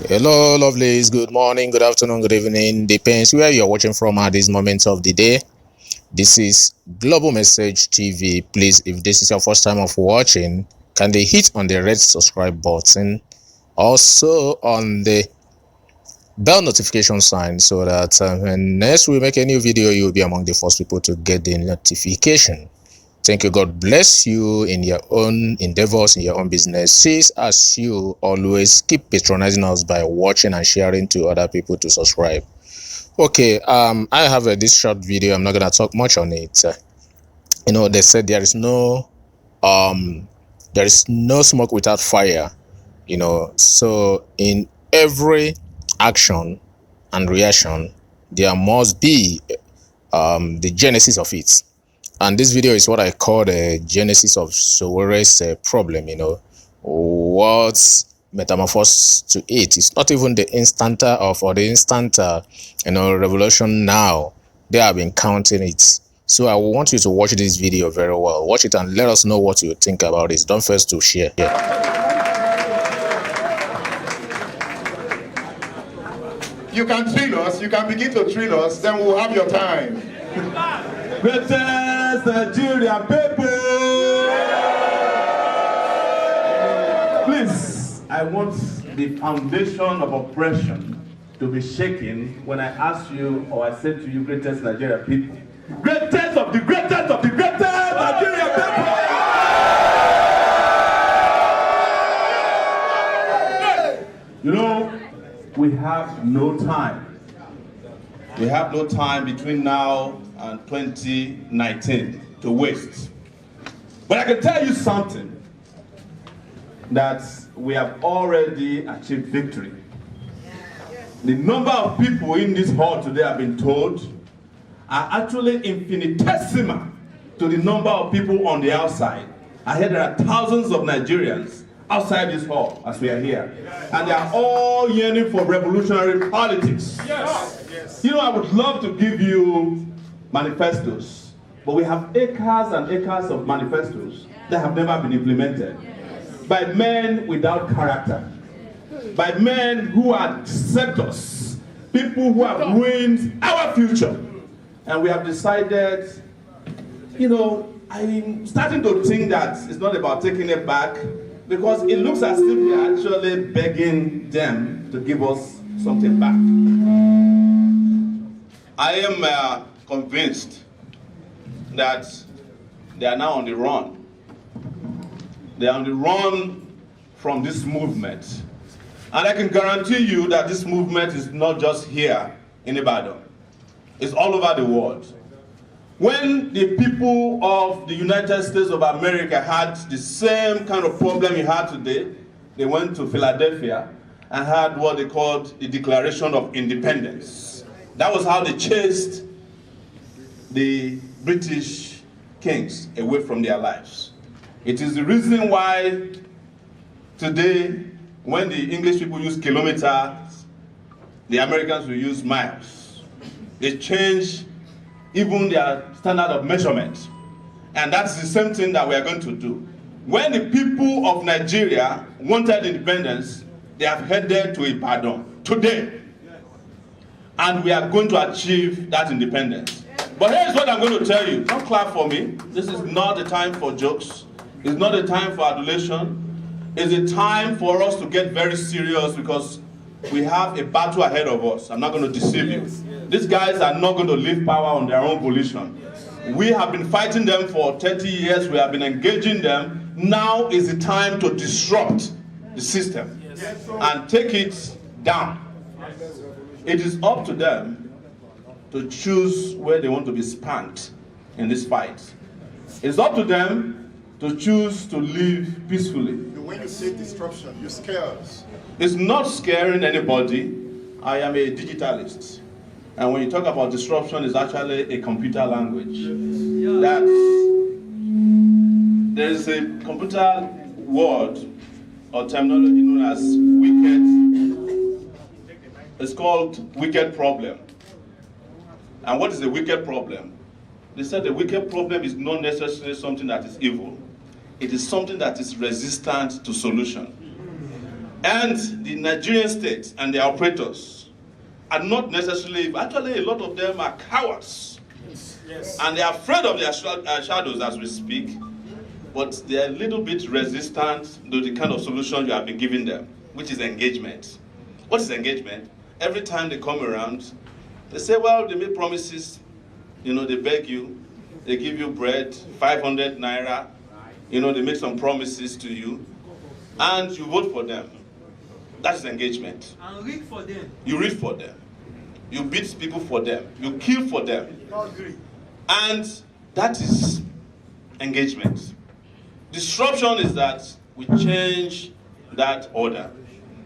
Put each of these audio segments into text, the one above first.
Hello, lovelies. Good morning, good afternoon, good evening. Depends where you're watching from at this moment of the day. This is Global Message TV. Please, if this is your first time of watching, kindly hit on the red subscribe button, also on the bell notification sign, so that when next we make a new video, you'll be among the first people to get the notification. Thank you. God bless you in your own endeavors, in your own businesses, as you always keep patronizing us by watching and sharing to other people to subscribe. Okay, I have this short video. I'm not gonna talk much on it. They said there is no smoke without fire. So in every action and reaction, there must be the genesis of it. And this video is what I call the genesis of Sowore's problem. What's metamorphosed to it? It's not even the instanta or the instant revolution now. They have been counting it. So I want you to watch this video very well. Watch it and let us know what you think about it. Don't forget to share. You can thrill us, you can begin to thrill us, then we'll have your time. Greatest Nigerian people! Please, I want the foundation of oppression to be shaken when I ask you, or I say to you, greatest Nigerian people. Greatest of the greatest of the greatest Nigerian people! You know, we have no time. We have no time between now and 2019 to waste. But I can tell you something, that we have already achieved victory. The number of people in this hall today, I've been told, are actually infinitesimal to the number of people on the outside. I heard there are thousands of Nigerians outside this hall as we are here. And they are all yearning for revolutionary politics. Yes. I would love to give you manifestos, but we have acres and acres of manifestos that have never been implemented by men without character, by men who are deceptors, people who have ruined our future. And we have decided, I'm starting to think that it's not about taking it back, because it looks as if we are actually begging them to give us something back. I am convinced that they are now on the run. They are on the run from this movement. And I can guarantee you that this movement is not just here in Ibadan. It's all over the world. When the people of the United States of America had the same kind of problem you had today, they went to Philadelphia and had what they called the Declaration of Independence. That was how they chased the British kings away from their lives. It is the reason why today, when the English people use kilometers, the Americans will use miles. They change even their standard of measurement. And that's the same thing that we are going to do. When the people of Nigeria wanted independence, they have headed to Ibadan today. And we are going to achieve that independence. But here's what I'm going to tell you. Don't clap for me. This is not the time for jokes. It's not a time for adulation. It's a time for us to get very serious, because we have a battle ahead of us. I'm not going to deceive you. These guys are not going to leave power on their own volition. We have been fighting them for 30 years. We have been engaging them. Now is the time to disrupt the system and take it down. It is up to them to choose where they want to be spanked in this fight. It's up to them to choose to live peacefully. When you say disruption, you scare us. It's not scaring anybody. I am a digitalist. And when you talk about disruption, it's actually a computer language. That there is a computer word or terminology known as wicked. It's called wicked problem. And what is a wicked problem? They said the wicked problem is not necessarily something that is evil. It is something that is resistant to solution. And the Nigerian state and their operators are not necessarily, actually a lot of them are cowards. Yes. And they are afraid of their shadows as we speak, but they are a little bit resistant to the kind of solution you have been giving them, which is engagement. What is engagement? Every time they come around, they say, well, they make promises, they beg you, they give you bread, 500 naira, they make some promises to you, and you vote for them. That's engagement. And read for them. You read for them. You beat people for them. You kill for them. And that is engagement. Disruption is that we change that order.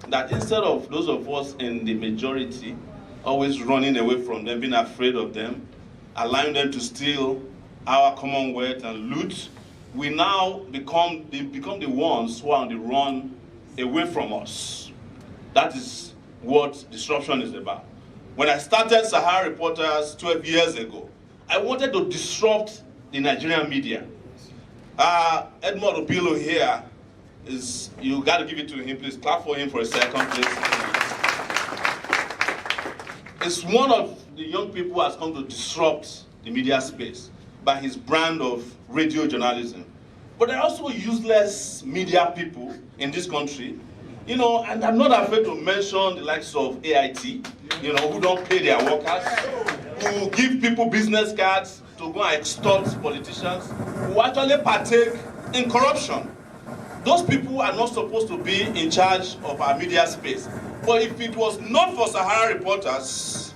That instead of those of us in the majority always running away from them, being afraid of them, allowing them to steal our commonwealth and loot, we now become the ones who are on the run away from us. That is what disruption is about. When I started Sahara Reporters 12 years ago, I wanted to disrupt the Nigerian media. Edmond Obilo here you got to give it to him, please. Clap for him for a second, please. It's one of the young people who has come to disrupt the media space by his brand of radio journalism. But there are also useless media people in this country, and I'm not afraid to mention the likes of AIT, who don't pay their workers, who give people business cards to go and extort politicians, who actually partake in corruption. Those people are not supposed to be in charge of our media space. But if it was not for Sahara Reporters,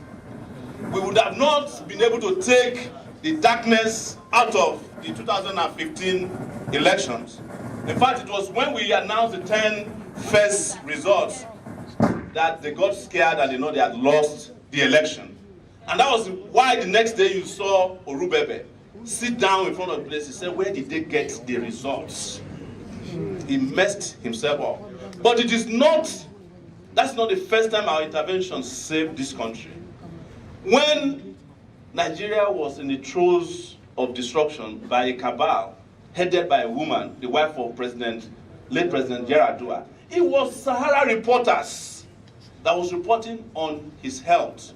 we would have not been able to take the darkness out of the 2015 elections. In fact, it was when we announced the 10 first results that they got scared and they had lost the election. And that was why the next day you saw Orubebe sit down in front of the place and say, where did they get the results? He messed himself up. But that's not the first time our intervention saved this country. When Nigeria was in the throes of destruction by a cabal headed by a woman, the wife of late President Yaradua, it was Sahara Reporters that was reporting on his health.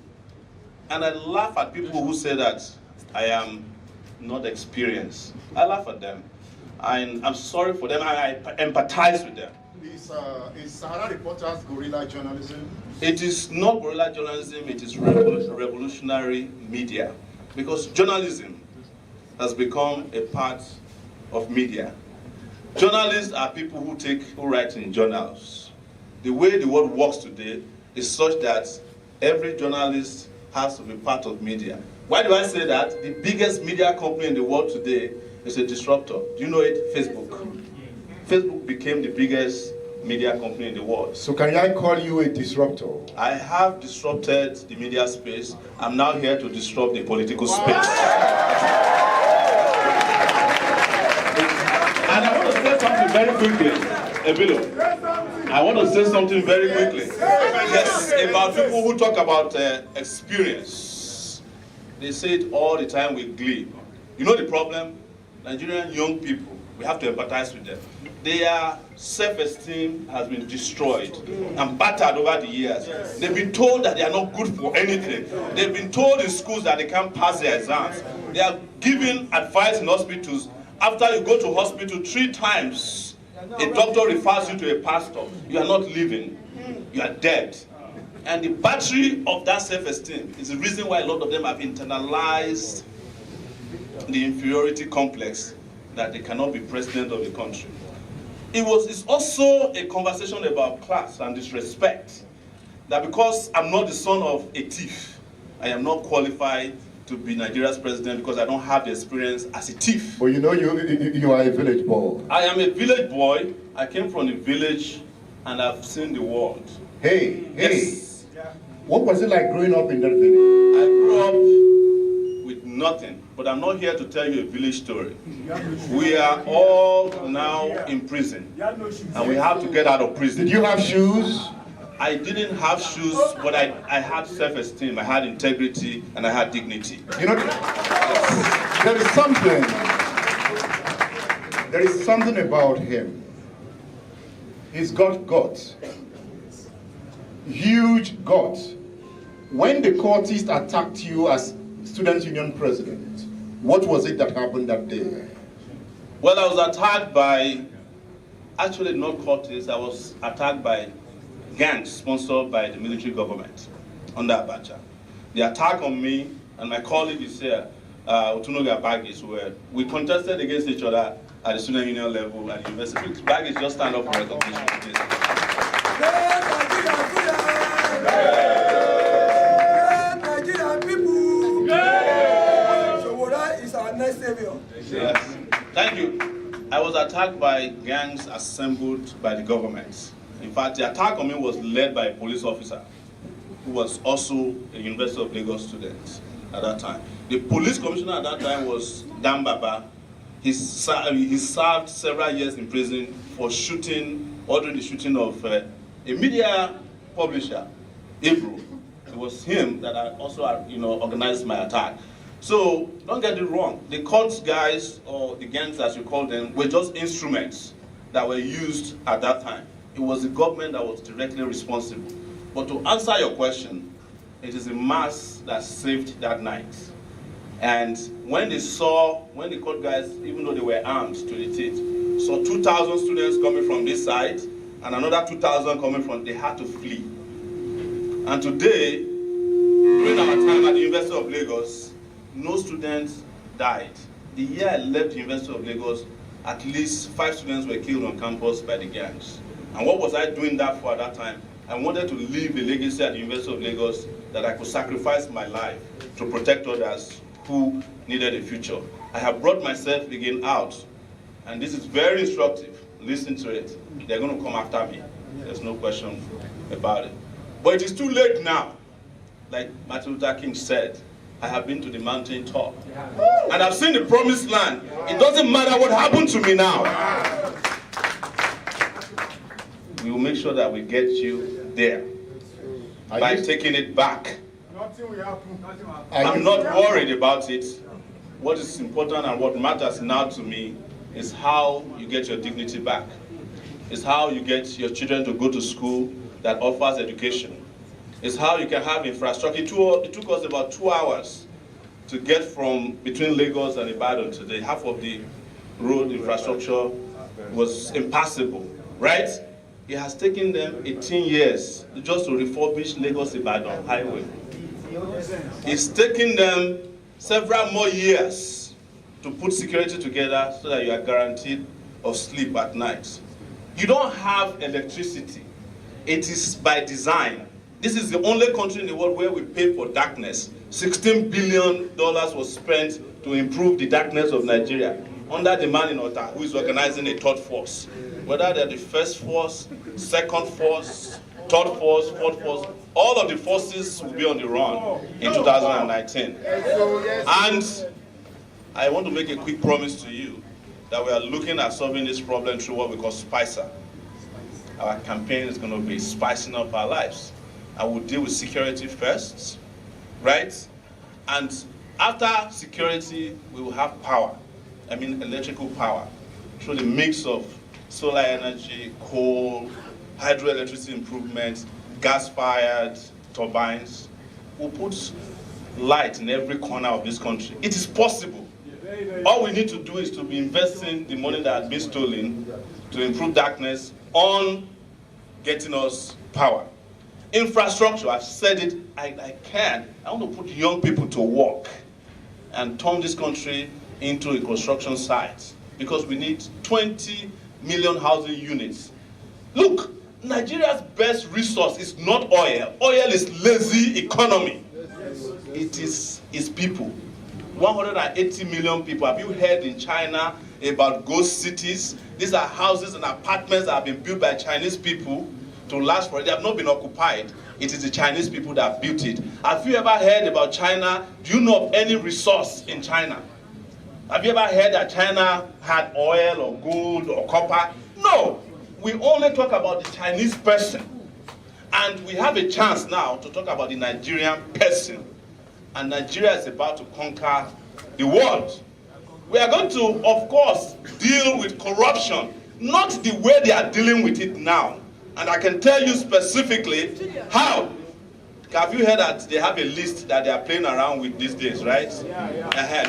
And I laugh at people who say that I am not experienced. I laugh at them. I'm sorry for them. I empathize with them. Is Sahara Reporters guerrilla journalism? It is not guerrilla journalism. It is revolutionary media. Because journalism has become a part of media. Journalists are people who write in journals. The way the world works today is such that every journalist has to be part of media. Why do I say that? The biggest media company in the world today is a disruptor. Do you know it? Facebook. Facebook became the biggest media company in the world. So can I call you a disruptor? I have disrupted the media space. I'm now here to disrupt the political space. And I want to say something very quickly, Ebilo. I want to say something very quickly. Yes, about people who talk about experience. They say it all the time with glee. You know the problem? Nigerian young people, we have to empathize with them. Their self-esteem has been destroyed and battered over the years. They've been told that they are not good for anything. They've been told in schools that they can't pass their exams. They are given advice in hospitals. After you go to hospital 3 times, a doctor refers you to a pastor. You are not living. You are dead. And the battery of that self-esteem is the reason why a lot of them have internalized the inferiority complex that they cannot be president of the country. It's also a conversation about class and disrespect. That because I'm not the son of a thief, I am not qualified to be Nigeria's president because I don't have the experience as a thief. But you are a village boy. I am a village boy. I came from the village and I've seen the world. Hey. Yes. What was it like growing up in that village? I grew up with nothing, but I'm not here to tell you a village story. We are all now in prison, and we have to get out of prison. Did you have shoes? I didn't have shoes, but I had self-esteem, I had integrity, and I had dignity. You know, there is something about him. He's got guts. huge guts. When the cultists attacked you as Students' Union president, what was it that happened that day? Well, I was attacked by, actually not cultists, I was attacked by gangs sponsored by the military government under Abacha. The attack on me and my colleague is here, Otunoga Baggage, where we contested against each other at the student union level at the university. Baggage just stand up for recognition. Nigerian people! Sowore is our next savior. Yes. Thank you. I was attacked by gangs assembled by the government. In fact, the attack on me was led by a police officer who was also a University of Lagos student at that time. The police commissioner at that time was Dan Baba. He served several years in prison for ordering the shooting of a media publisher, April. It was him that I also organized my attack. So don't get it wrong. The cult guys, or the gangs as you call them, were just instruments that were used at that time. It was the government that was directly responsible. But to answer your question, it is the mass that saved that night. And when the cult guys, even though they were armed to the teeth, saw 2,000 students coming from this side and another 2,000 coming from, they had to flee. And today, during our time at the University of Lagos, no students died. The year I left the University of Lagos, at least 5 students were killed on campus by the gangs. And what was I doing that for at that time? I wanted to leave a legacy at the University of Lagos that I could sacrifice my life to protect others who needed a future. I have brought myself again out, and this is very instructive. Listen to it. They're going to come after me. There's no question about it. But it is too late now. Like Martin Luther King said, I have been to the mountain top, and I've seen the promised land. It doesn't matter what happened to me now. We will make sure that we get you there by taking it back. Nothing will happen. I'm not worried about it. What is important and what matters now to me is how you get your dignity back. It's how you get your children to go to school that offers education. It's how you can have infrastructure. It took us about 2 hours to get from between Lagos and Ibadan today. Half of the road infrastructure was impassable, right? It has taken them 18 years just to refurbish Lagos-Ibadan highway. It's taken them several more years to put security together so that you are guaranteed of sleep at night. You don't have electricity. It is by design. This is the only country in the world where we pay for darkness. $16 billion was spent to improve the darkness of Nigeria under the man in Ota who is organizing a third force. Whether they're the first force, second force, third force, fourth force, all of the forces will be on the run in 2019. And I want to make a quick promise to you that we are looking at solving this problem through what we call Spicer. Our campaign is going to be spicing up our lives. I will deal with security first, right? And after security, we will have power. I mean electrical power through the mix of solar energy, coal, hydroelectricity improvements, gas-fired turbines. We'll put light in every corner of this country. It is possible. All we need to do is to be investing the money that has been stolen to improve darkness on getting us power. Infrastructure, I've said it, I want to put young people to work and turn this country into a construction site because we need 20 million housing units. Look, Nigeria's best resource is not oil. Oil is lazy economy. It is people. 180 million people. Have you heard in China about ghost cities? These are houses and apartments that have been built by Chinese people to last forever. They have not been occupied. It is the Chinese people that built it. Have you ever heard about China? Do you know of any resource in China? Have you ever heard that China had oil or gold or copper? No. We only talk about the Chinese person. And we have a chance now to talk about the Nigerian person. And Nigeria is about to conquer the world. We are going to, of course, deal with corruption, not the way they are dealing with it now. And I can tell you specifically how. Have you heard that they have a list that they are playing around with these days, right?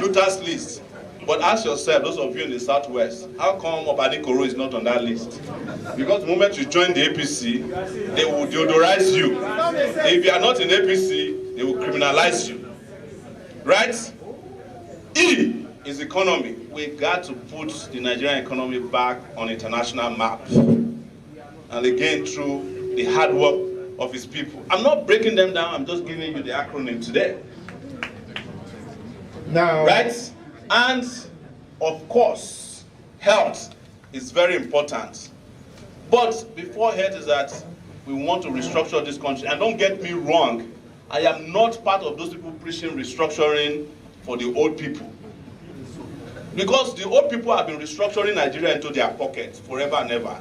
Luther's list. But ask yourself, those of you in the Southwest, how come Obanikoro is not on that list? Because the moment you join the APC, they will deodorize you. If you are not in APC, they will criminalize you. Right? E is economy. We got to put the Nigerian economy back on international map. And again, through the hard work of his people. I'm not breaking them down, I'm just giving you the acronym today. Now, right? And of course, health is very important. But before health is that we want to restructure this country. And don't get me wrong, I am not part of those people preaching restructuring for the old people. Because the old people have been restructuring Nigeria into their pockets forever and ever.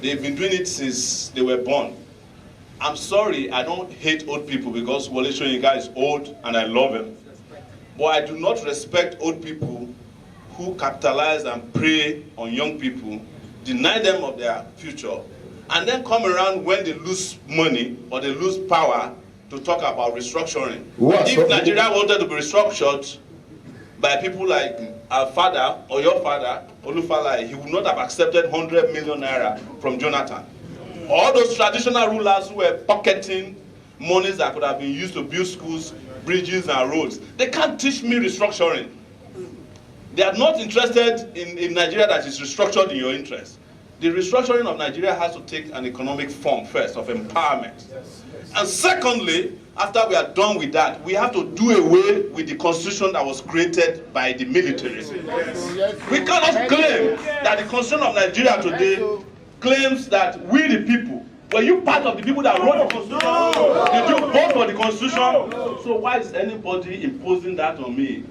They've been doing it since they were born. I'm sorry, I don't hate old people because Wole Soyinka is old and I love him. But I do not respect old people who capitalize and prey on young people, deny them of their future, and then come around when they lose money or they lose power to talk about restructuring. If Nigeria wanted to be restructured by people like our father or your father, Olufala, he would not have accepted 100 million naira from Jonathan. All those traditional rulers who were pocketing monies that could have been used to build schools, bridges, and roads, they can't teach me restructuring. They are not interested in Nigeria that is restructured in your interest. The restructuring of Nigeria has to take an economic form first, of empowerment. And secondly, after we are done with that, we have to do away with the constitution that was created by the military. We cannot claim that the constitution of Nigeria today claims that we the people, were you part of the people that wrote the constitution? Did you vote for the constitution? So why is anybody imposing that on me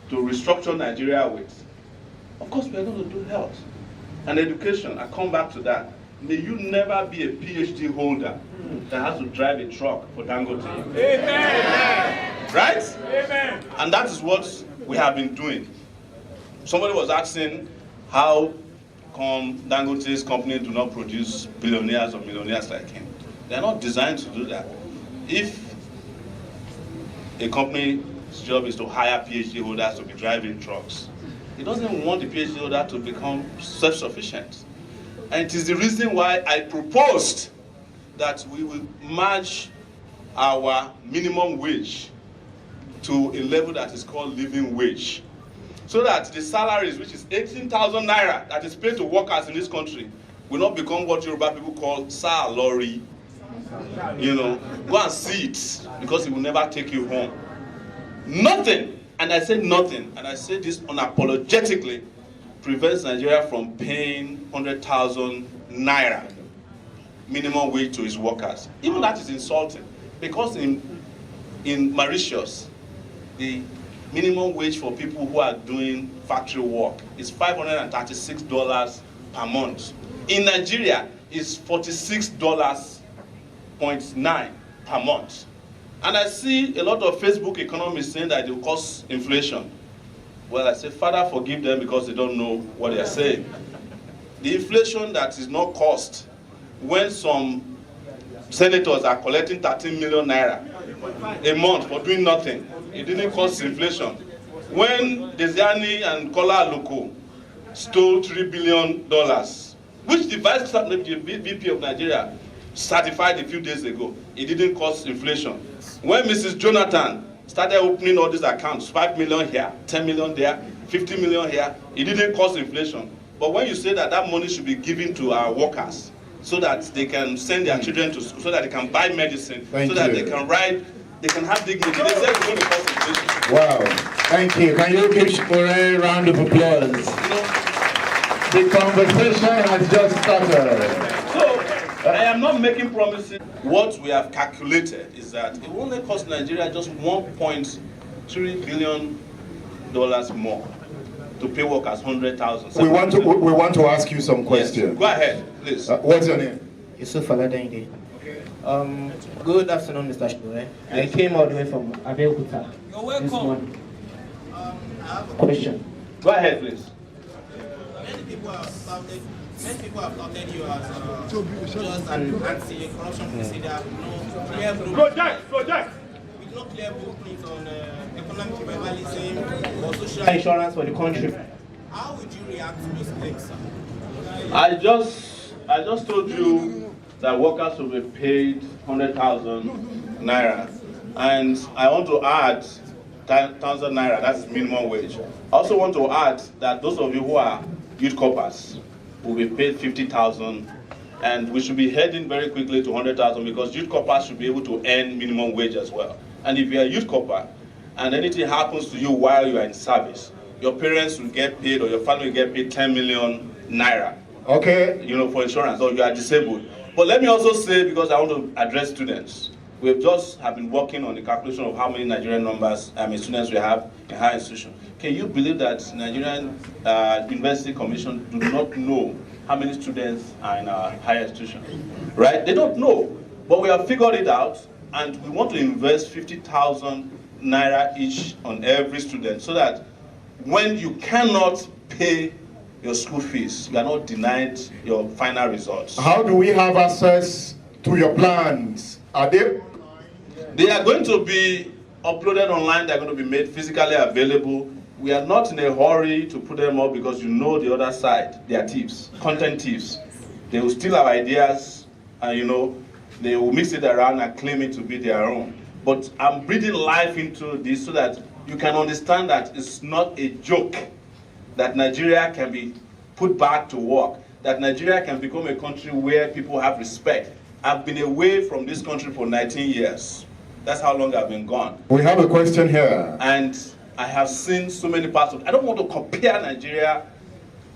to restructure Nigeria with? Of course we are going to do health and education. I come back to that. May you never be a PhD holder that has to drive a truck for Dangote. Amen. Right? Amen. And that is what we have been doing. Somebody was asking how come Dangote's company do not produce billionaires or millionaires like him. They are not designed to do that. If a company's job is to hire PhD holders to be driving trucks, it doesn't want the PhD holder to become self-sufficient. And it is the reason why I proposed that we will merge our minimum wage to a level that is called living wage. So that the salaries, which is 18,000 naira, that is paid to workers in this country, will not become what Yoruba people call salary. You know, go and see it, because it will never take you home. Nothing, and I say nothing, and I say this unapologetically, prevents Nigeria from paying 100,000 naira minimum wage to its workers. Even that is insulting, because in Mauritius, the minimum wage for people who are doing factory work is $536 per month. In Nigeria, it's $46.9 per month. And I see a lot of Facebook economists saying that it will cause inflation. Well, I say, Father, forgive them because they don't know what they are saying. The inflation that is not caused when some senators are collecting 13 million naira a month for doing nothing, it didn't cause inflation. When Desiani and Kola Aloko stole $3 billion, which the VP of Nigeria certified a few days ago, it didn't cause inflation. When Mrs. Jonathan started opening all these accounts, 5 million here, 10 million there, 50 million here, it didn't cause inflation. But when you say that that money should be given to our workers so that they can send their children to school, so that they can buy medicine, so that they can ride, they can have dignity, they say it's going to cause inflation. Wow, thank you. Can you give Sowore a round of applause? The conversation has just started. So, I am not making promises. What we have calculated is that it will only cost Nigeria just $1.3 billion more to pay workers 100,000. We want to ask you some questions. Yes. Go ahead, please. What's your name? Yusuf Aladende. Good afternoon, Mr. Sowore. I came all the way from Abeokuta this morning. I have a question. Go ahead, please. Many people have sounded Many people have touted you as just an anti-corruption crusader with no clear blueprint. With no clear blueprint on economic revivalism or social insurance for the country. How would you react to those claims, sir? I just told you that workers will be paid 100,000 naira, and I want to add 10,000 naira. That's minimum wage. I also want to add that those of you who are youth corpers will be paid 50,000, and we should be heading very quickly to 100,000 because youth corpers should be able to earn minimum wage as well. And if you are a youth corper and anything happens to you while you are in service, your parents will get paid or your family will get paid 10 million naira. Okay. You know, for insurance, or you are disabled. But let me also say, because I want to address students, we have been working on the calculation of how many Nigerian students we have in higher institutions. Can you believe that Nigerian University Commission do not know how many students are in our higher institutions? Right? They don't know. But we have figured it out, and we want to invest 50,000 naira each on every student so that when you cannot pay your school fees, you are not denied your final results. How do we have access to your plans? Are they? They are going to be uploaded online. They are going to be made physically available. We are not in a hurry to put them up because you know the other side. They are thieves, content thieves. They will steal our ideas and they will mix it around and claim it to be their own. But I'm breathing life into this so that you can understand that it's not a joke, that Nigeria can be put back to work, that Nigeria can become a country where people have respect. I've been away from this country for 19 years. That's how long I've been gone. We have a question here. And I have seen so many parts of. I don't want to compare Nigeria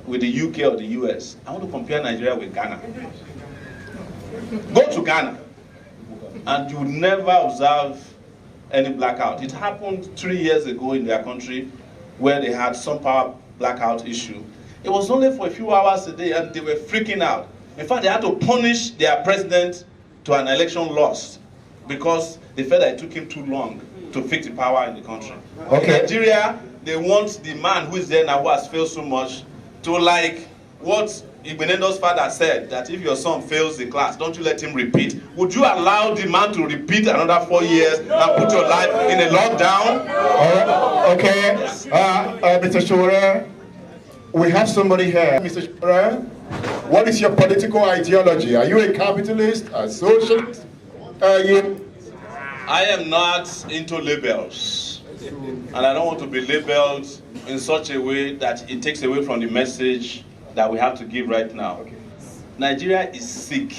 with the UK or the US. I want to compare Nigeria with Ghana. Go to Ghana and you will never observe any blackout. It happened 3 years ago in their country where they had some power blackout issue. It was only for a few hours a day and they were freaking out. In fact, they had to punish their president to an election loss because they felt that it took him too long to fix the power in the country. Okay. In Nigeria, they want the man who is there now who has failed so much to like what Igbenendo's father said, that if your son fails the class, don't you let him repeat. Would you allow the man to repeat another 4 years and put your life in a lockdown? Okay. Mr. Sowore, we have somebody here. Mr. Sowore, what is your political ideology? Are you a capitalist, a socialist? I am not into labels, and I don't want to be labeled in such a way that it takes away from the message that we have to give right now. Nigeria is sick,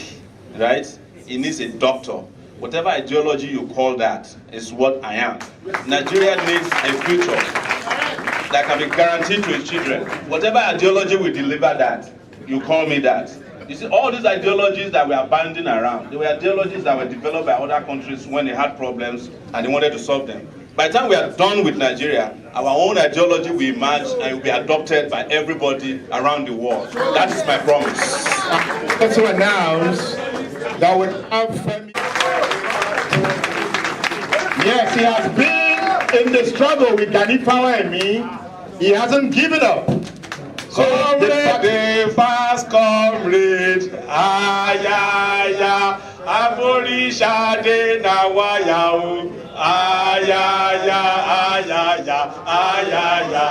right? It needs a doctor. Whatever ideology you call that is what I am. Nigeria needs a future that can be guaranteed to its children. Whatever ideology will deliver that, you call me that. You see, all these ideologies that we are banding around, they were ideologies that were developed by other countries when they had problems and they wanted to solve them. By the time we are done with Nigeria, our own ideology will emerge and will be adopted by everybody around the world. That is my promise. To announce that we have Femi. Yes, he has been in the struggle with Gani Power and me. He hasn't given up. Comrade, the fast comrade, ayaya, aborishade nawayao, ayaya, ayaya, ayaya,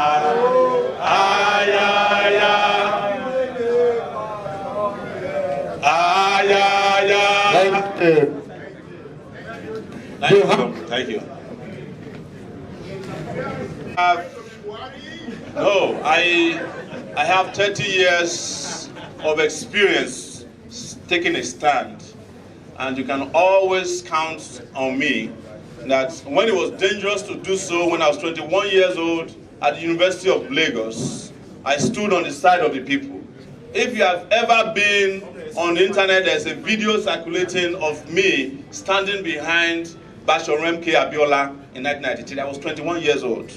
ayaya, ayaya. Thank you. No, I have 30 years of experience taking a stand, and you can always count on me that when it was dangerous to do so, when I was 21 years old at the University of Lagos, I stood on the side of the people. If you have ever been on the internet, there's a video circulating of me standing behind Bashorem K. Abiola in 1993. I was 21 years old.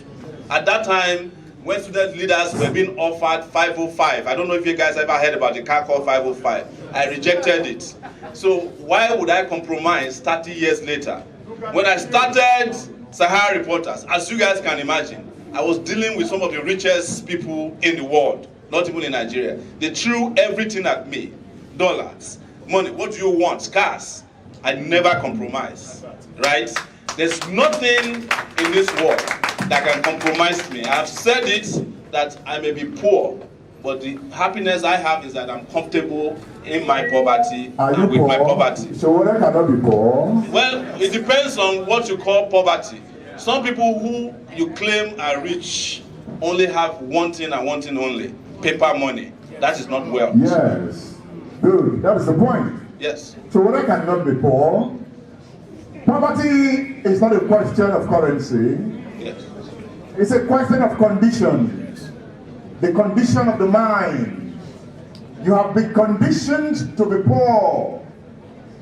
At that time, when student leaders were being offered 505, I don't know if you guys ever heard about the car called 505. I rejected it. So why would I compromise 30 years later? When I started Sahara Reporters, as you guys can imagine, I was dealing with some of the richest people in the world. not even in Nigeria. They threw everything at me. Dollars, money, what do you want? Cars. I never compromise, right? There's nothing in this world that can compromise me. I've said it, that I may be poor, but the happiness I have is that I'm comfortable in my poverty and with my poverty. So what cannot be poor? Well, it depends on what you call poverty. Some people who you claim are rich only have one thing and one thing only: paper money. That is not wealth. Yes. Good. That is the point. Yes. So what cannot be poor? Poverty is not a question of currency. Yes. It's a question of conditions. The condition of the mind. You have been conditioned to be poor.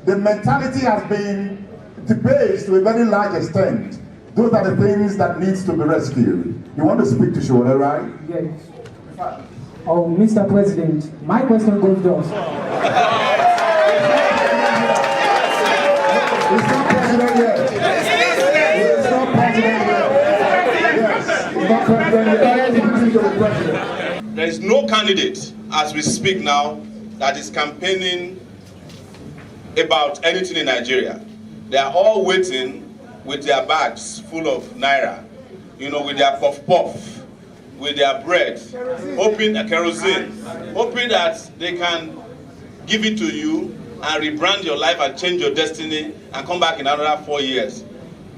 The mentality has been debased to a very large extent. Those are the things that needs to be rescued. You want to speak to Sowore, right? Yes. Oh, Mr. President, my question goes thus. It's not president yet. It's not president yet. Yes, it's not president yet. There is no candidate, as we speak now, that is campaigning about anything in Nigeria. They are all waiting with their bags full of naira, with their puff-puff, with their bread, hoping kerosene, hoping that they can give it to you and rebrand your life and change your destiny and come back in another 4 years.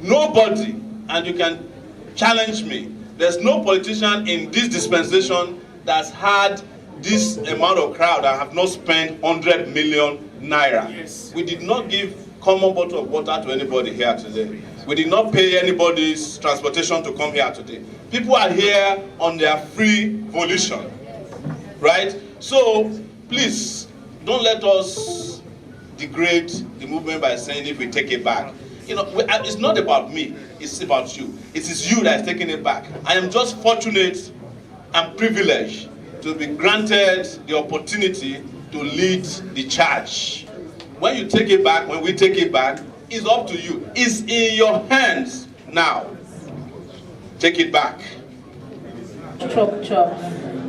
Nobody, and you can challenge me, there's no politician in this dispensation that's had this amount of crowd that have not spent 100 million naira. Yes. We did not give common bottle of water to anybody here today. We did not pay anybody's transportation to come here today. People are here on their free volition, right? So please, don't let us degrade the movement by saying if we take it back. It's not about me, it's about you. It is you that is taking it back. I am just fortunate and privileged to be granted the opportunity to lead the charge. When you take it back, when we take it back, it's up to you. It's in your hands now. Take it back. Structure,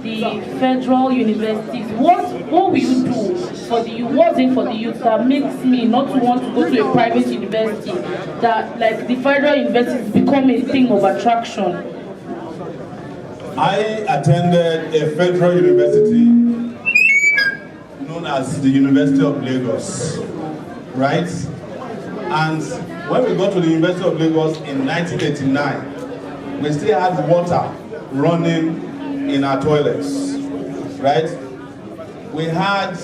the federal universities, what will you do for the youth? What's in for the youth that makes me not to want to go to a private university, that like the federal universities become a thing of attraction? I attended a federal university known as the University of Lagos, right? And when we got to the University of Lagos in 1989, we still had water running in our toilets, right? We had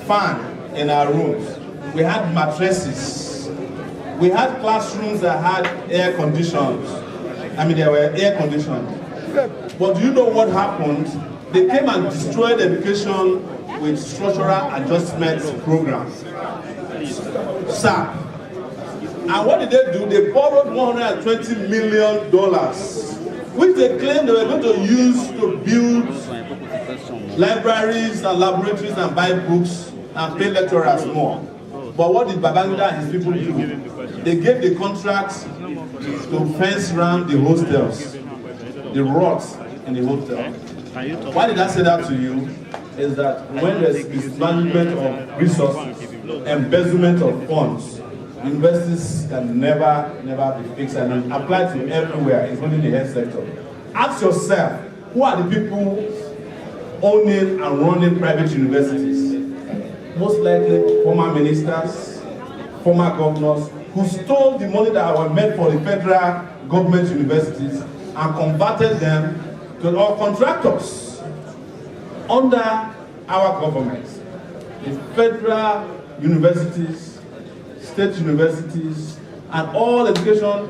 fan in our rooms. We had mattresses. We had classrooms that had air conditions. They were air conditioned. But do you know what happened? They came and destroyed education with structural adjustment programs, SAP. And what did they do? They borrowed $120 million, which they claimed they were going to use to build libraries and laboratories and buy books and pay lecturers more. But what did Babangida and his people do? They gave the contracts to fence around the hostels, the rods in the hotel. Why did I say that to you? Is that when there's mismanagement of resources, embezzlement of funds, universities can never be fixed and apply to everywhere, including the health sector. Ask yourself, who are the people owning and running private universities? Most likely former ministers, former governors, who stole the money that were meant for the federal government universities and converted them to our contractors under our government. The federal universities, state universities, and all education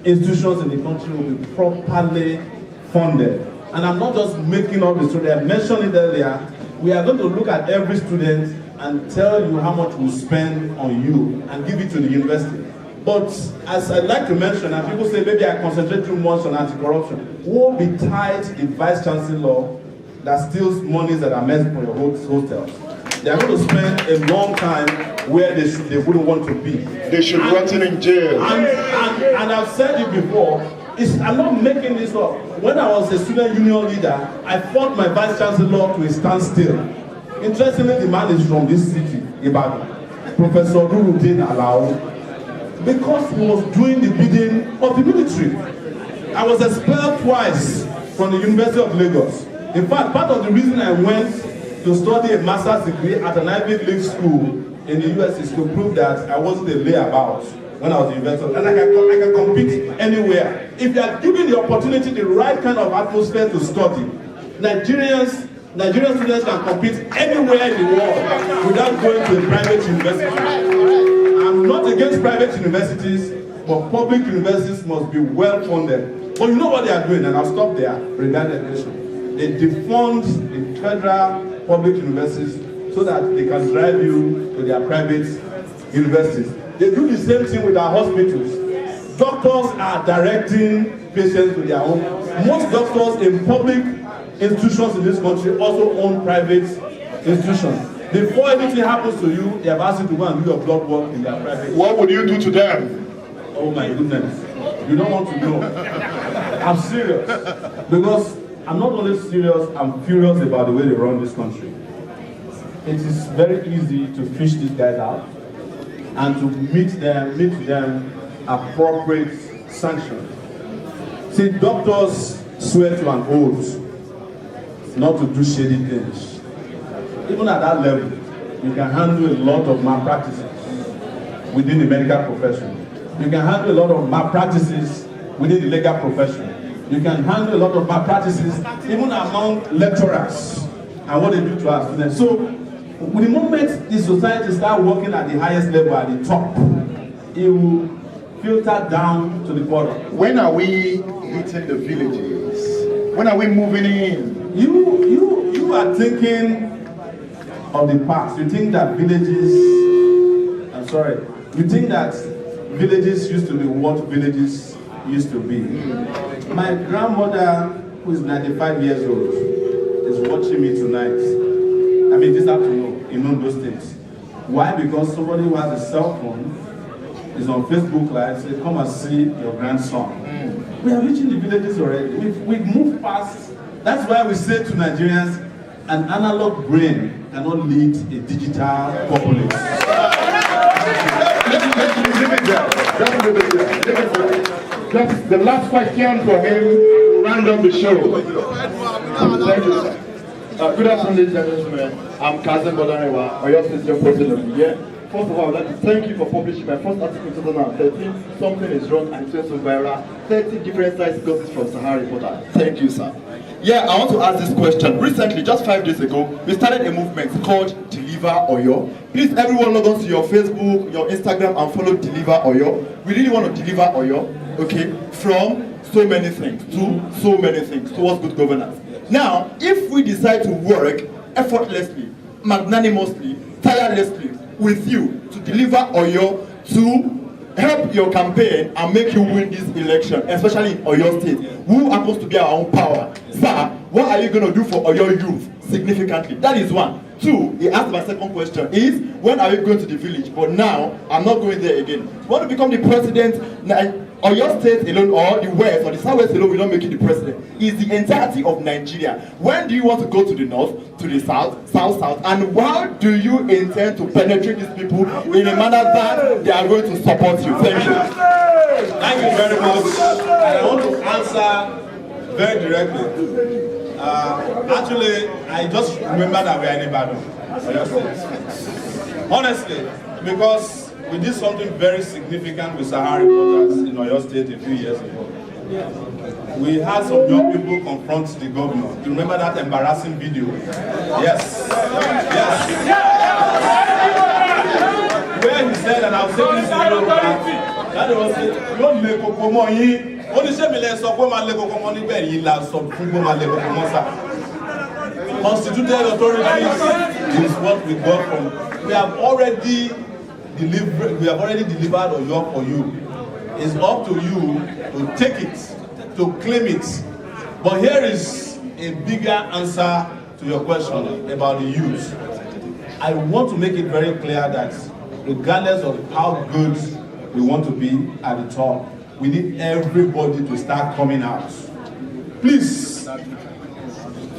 institutions in the country will be properly funded. And I'm not just making up the story, I mentioned it earlier. We are going to look at every student and tell you how much we spend on you and give it to the university. But as I'd like to mention, and people say maybe I concentrate too much on anti-corruption, won't be tied to the vice chancellor that steals monies that are meant for your hotels. They are going to spend a long time where they wouldn't want to be. They should rot in jail. And I've said it before, I'm not making this up. When I was a student union leader, I fought my vice chancellor to a standstill. Interestingly, the man is from this city, Ibadan, Professor Nuruddin Alao, because he was doing the bidding of the military. I was expelled twice from the University of Lagos. In fact, part of the reason I went to study a master's degree at an Ivy League school in the US is to prove that I wasn't a layabout when I was in university. And I can compete anywhere. If you are given the opportunity, the right kind of atmosphere to study, Nigerian students can compete anywhere in the world without going to a private university. I'm not against private universities, but public universities must be well funded. But you know what they are doing, and I'll stop there regarding the issue. They defund the federal public universities so that they can drive you to their private universities. They do the same thing with our hospitals. Doctors are directing patients to their home. Most doctors in public institutions in this country also own private institutions. Before anything happens to you, they have asked you to go and do your blood work in their private. What would you do to them? Oh my goodness. You don't want to know. I'm serious. Because I'm not only serious, I'm furious about the way they run this country. It is very easy to fish these guys out and to meet them appropriate sanctions. See, doctors swear to an oath not to do shady things. Even at that level, you can handle a lot of malpractices within the medical profession. You can handle a lot of malpractices within the legal profession. You can handle a lot of malpractices even among lecturers and what they do to our students. So, with the moment the society starts working at the highest level, at the top, it will filter down to the bottom. When are we hitting the villages? When are we moving in? You are thinking of the past. You think that villages used to be what villages used to be. My grandmother, who is 95 years old, is watching me tonight. I mean, this afternoon in Ondo State. Why? Because somebody who has a cell phone is on Facebook Live, say, come and see your grandson. We are reaching the villages already. We've moved past. That's why we say to Nigerians, an analog brain cannot lead a digital populace. That's the last question for him to round up the show. Thank you, sir. Good afternoon, ladies and gentlemen. I'm Kazem Bodarewa, Oyo State Young President of the Year. First of all, I would like to thank you for publishing my first article in 2013. Something is wrong and it went so viral. 30 different sites got it from Sahara Reporter. Thank you, sir. Yeah, I want to ask this question. Recently, just 5 days ago, we started a movement called Deliver Oyo. Please, everyone log on to your Facebook, your Instagram, and follow Deliver Oyo. We really want to deliver Oyo, okay, from so many things to so many things towards good governance. Now, if we decide to work effortlessly, magnanimously, tirelessly with you to deliver Oyo, to help your campaign and make you win this election, especially in Oyo State, who happens to be our own power. Sir, what are you going to do for Oyo youth significantly? That is one. Two, he asked my second question is, when are you going to the village? But now, I'm not going there again. You want to become the president, Oyo State alone, or the West, or the Southwest alone will not make you the president. It's the entirety of Nigeria. When do you want to go to the North, to the South, South, and how do you intend to penetrate these people in a manner that they are going to support you? Thank you. Thank you very much. And I want to answer very directly. Actually, I just remember that we are in Ibadan. Honestly, because we did something very significant with Sahara Reporters in Oyo State a few years ago. We had some young people confront the governor. Do you remember that embarrassing video? Yes. Yes. Where he said, and I'll say this in that was it. Don't make Kokomo yin. Only say me let's talk about le Kokomo ni be yin la so fun go ma le Kokomo sa. Constituted authorities is what we got from. We have already delivered Oyo for you. It's up to you to take it, to claim it. But here is a bigger answer to your question about the youth. I want to make it very clear that regardless of how good we want to be at the top, we need everybody to start coming out. Please,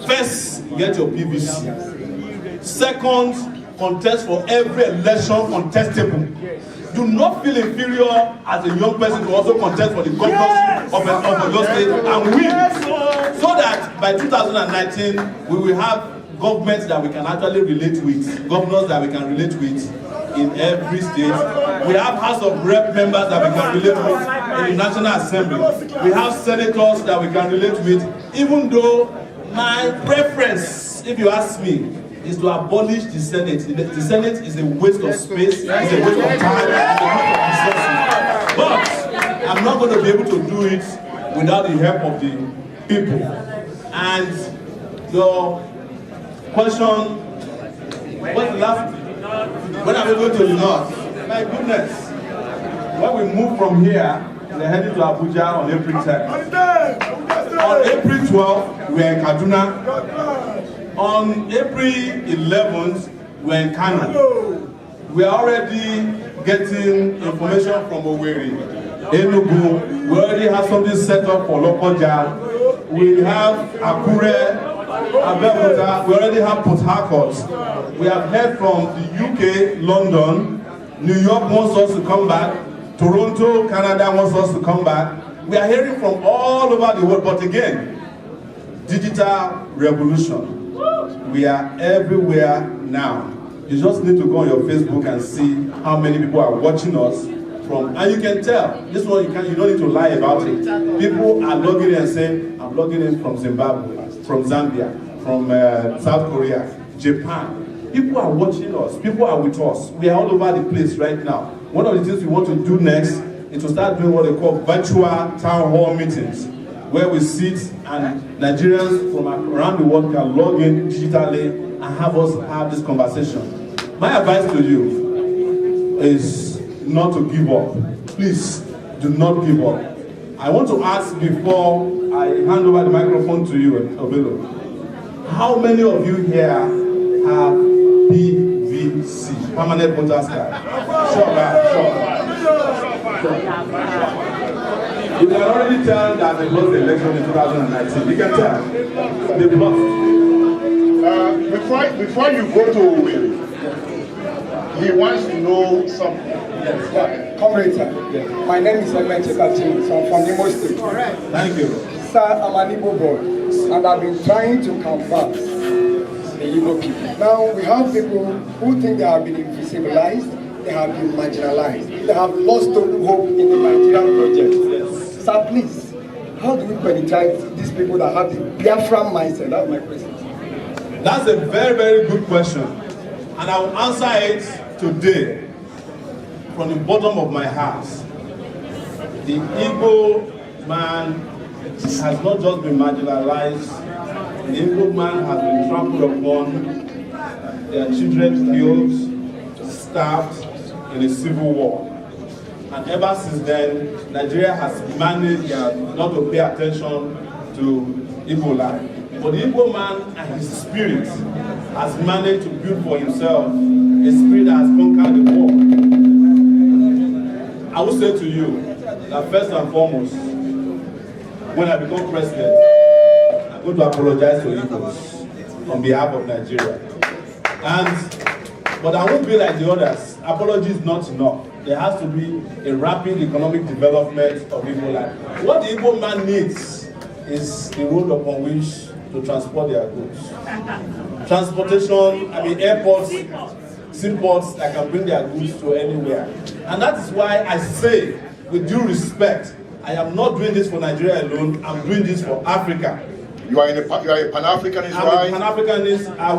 first, get your PVC. Second, contest for every election contestable. Do not feel inferior as a young person to also contest for the governorship of your state and win. So that by 2019, we will have governments that we can actually relate with, governors that we can relate with in every state. We have House of Rep members that we can relate with in the National Assembly. We have senators that we can relate with, even though my preference, if you ask me, is to abolish the Senate. The Senate is a waste of space, it's a waste of time, it's a waste of resources. But I'm not going to be able to do it without the help of the people. And your question, what's the last? When are we going to the north? My goodness. When we move from here, we're heading to Abuja on April 10th. On April 12th, we're in Kaduna. On April 11th, we're in Kano. We are already getting information from Sowore, Enugu. We already have something set up for Lokoja. We have Akure, Abeokuta. We already have Port Harcourt. We have heard from the UK, London. New York wants us to come back. Toronto, Canada wants us to come back. We are hearing from all over the world, but again, digital revolution. We are everywhere now. You just need to go on your Facebook and see how many people are watching us from, and you can tell. This one you don't need to lie about it. People are logging in and saying, I'm logging in from Zimbabwe, from Zambia, from South Korea, Japan. People are watching us. People are with us. We are all over the place right now. One of the things we want to do next is to start doing what they call virtual town hall meetings, where we sit and Nigerians from around the world can log in digitally and have us have this conversation. My advice to you is not to give up. Please, do not give up. I want to ask before I hand over the microphone to you, Obelo, how many of you here have PVC, permanent voters card? You can already tell that they lost the election in 2019. You can tell. They've lost. Before you go to Sowore, he wants to know something. Yes. Comrade, sir. My name is Emeche Kachim, so I'm from Imo State. Thank you. Sir, I'm an Igbo boy, and I've been trying to convert the Igbo people. Now, we have people who think they have been invisibilized, they have been marginalized, they have lost hope in the Nigerian project. Yes. Sir, please, how do we penetrate these people that have the Biafran mindset? That's my question. That's a very, very good question. And I will answer it today from the bottom of my heart. The Igbo man has not just been marginalized, the Igbo man has been trampled upon, their children killed, starved in a civil war. And ever since then, Nigeria has managed not to pay attention to Igbo life. But the Igbo man and his spirit has managed to build for himself a spirit that has conquered the world. I will say to you that first and foremost, when I become president, I'm going to apologize to Igbos on behalf of Nigeria. But I won't be like the others. Apology is not enough. There has to be a rapid economic development of Igbo life. What the Igbo man needs is the road upon which to transport their goods. Transportation, airports, seaports that can bring their goods to anywhere. And that is why I say, with due respect, I am not doing this for Nigeria alone, I'm doing this for Africa. You are a Pan-Africanist, right? I'm a Pan-Africanist. I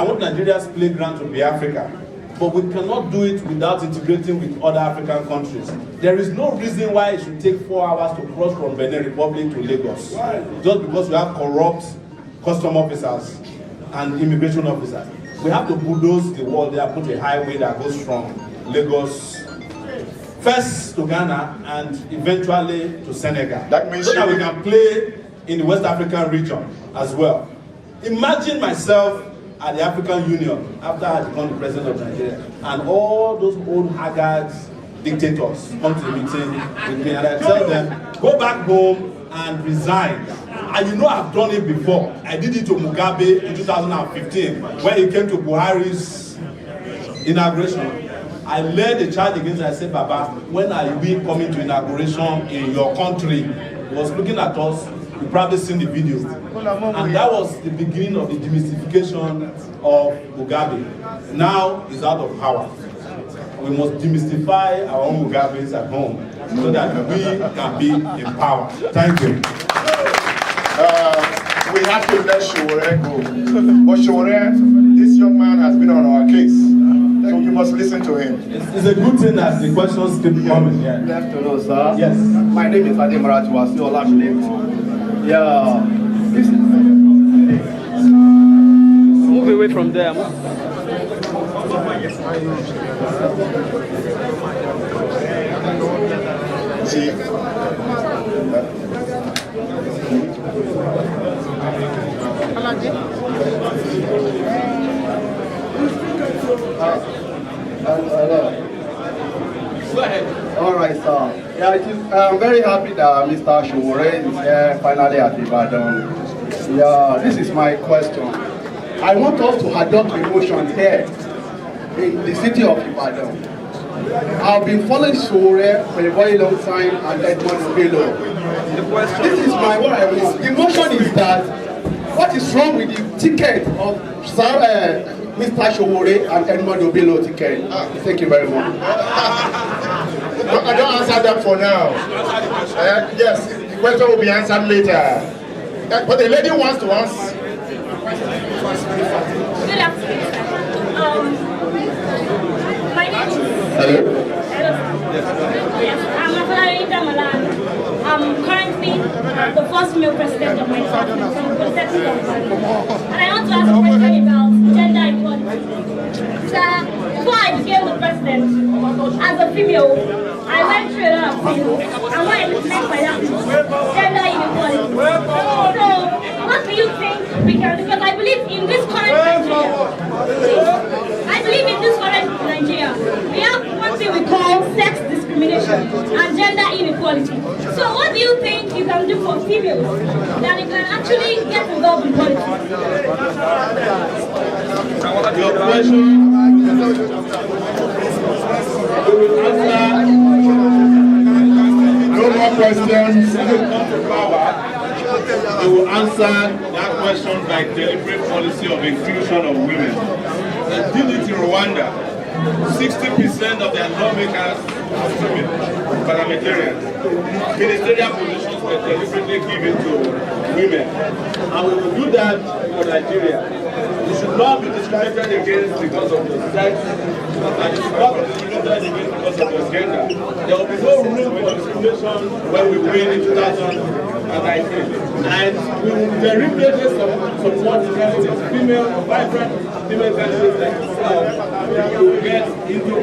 want Nigeria's playground to be Africa. But we cannot do it without integrating with other African countries. There is no reason why it should take 4 hours to cross from Benin Republic to Lagos. Just because we have corrupt custom officers and immigration officers. We have to bulldoze the wall there, put a highway that goes from Lagos first to Ghana and eventually to Senegal. That means so that we can play in the West African region as well. Imagine myself at the African Union after I became the president of Nigeria, and all those old haggards dictators come to the meeting with me, and I tell them, go back home and resign. And you know I've done it before. I did it to Mugabe in 2015 when he came to Buhari's inauguration. I led a charge against him. I said, Baba, when are we coming to inauguration in your country? He was looking at us. You probably seen the video. And that was the beginning of the demystification of Mugabe. Now he's out of power. We must demystify our own Mugabes at home so that we can be in power. Thank you. We have to let Sowore go. But Sowore, this young man has been on our case. So you must listen to him. It's a good thing that the questions keep coming. Yeah. Good afternoon, sir. Yes. My name is Ademaratu Olamide. Yeah. Move away from there. See? Go ahead. All right, sir. Yeah, I'm very happy that Mr. Sowore is here finally at Ibadan. Yeah, this is my question. I want us to adopt a motion here in the city of Ibadan. I've been following Sowore for a very long time and Edmond Bello. This is what I want. The motion is that what is wrong with the ticket of Mr. Sowore and Edmond Obilo ticket? Thank you very much. I don't answer that for now. Yes, the question will be answered later. But the lady wants to ask. Good afternoon. My name is. Hello. Yes, I'm Afalarita Malan. I'm currently the first female president of my department from Polytechnic of Ibadan. And I want to ask a question about gender equality. Sir, before I became the president, as a female, I went through a lot of things. And what I meant by that is gender inequality. So, what do you think we can, because I believe in this current Nigeria, we have one thing we call sex discrimination and gender inequality. So what do you think you can do for females that they can actually get involved in politics? Your question, no more questions. when you come to power, you will answer that question by deliberate policy of inclusion of women. They did it in Rwanda. 60% of their lawmakers are women, parliamentarians. Ministerial positions were deliberately given to women. And we will do that for Nigeria. You should not be discriminated against because of your sex, and you should not be discriminated against because of your gender. There will be no room for discrimination when we win in 2019. And we will deliberately support candidates, female, vibrant female candidates like yourself, to get into